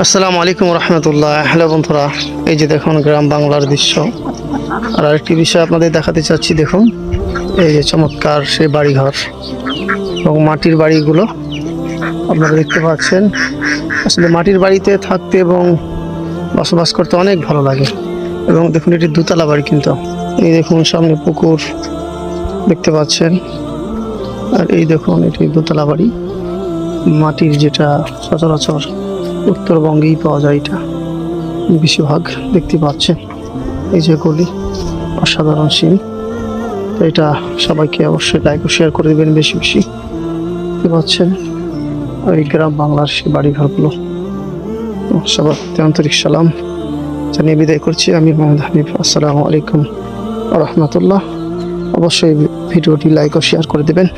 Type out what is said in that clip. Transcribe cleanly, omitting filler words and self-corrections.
আসসালামু আলাইকুম রহমতুল্লাহ। হ্যালো বন্ধুরা, এই যে দেখুন গ্রাম বাংলার দৃশ্য। আর আরেকটি বিষয় আপনাদের দেখাতে চাচ্ছি, দেখুন এই যে চমৎকার সেই বাড়িঘর এবং মাটির বাড়িগুলো আপনারা দেখতে পাচ্ছেন। আসলে মাটির বাড়িতে থাকতে এবং বসবাস করতে অনেক ভালো লাগে। এবং দেখুন এটি দোতলা বাড়ি, কিন্তু এই দেখুন সামনে পুকুর দেখতে পাচ্ছেন। আর এই দেখুন এটি দোতলা বাড়ি, মাটির, যেটা সচরাচর উত্তরবঙ্গেই পাওয়া যায়। এটা বেশিরভাগ দেখতে পাচ্ছেন। এই যে গলি, অসাধারণ সিন। তো এটা সবাইকে অবশ্যই লাইক ও শেয়ার করে দেবেন বেশি বেশি। দেখতে পাচ্ছেন এই গ্রাম বাংলার সেই বাড়িঘরগুলো। সবার আন্তরিক সালাম জানিয়ে বিদায় করছি আমি মোহাম্মদ হানিফ। আসসালামু আলাইকুম রহমতুল্লাহ। অবশ্যই ভিডিওটি লাইক ও শেয়ার করে দেবেন।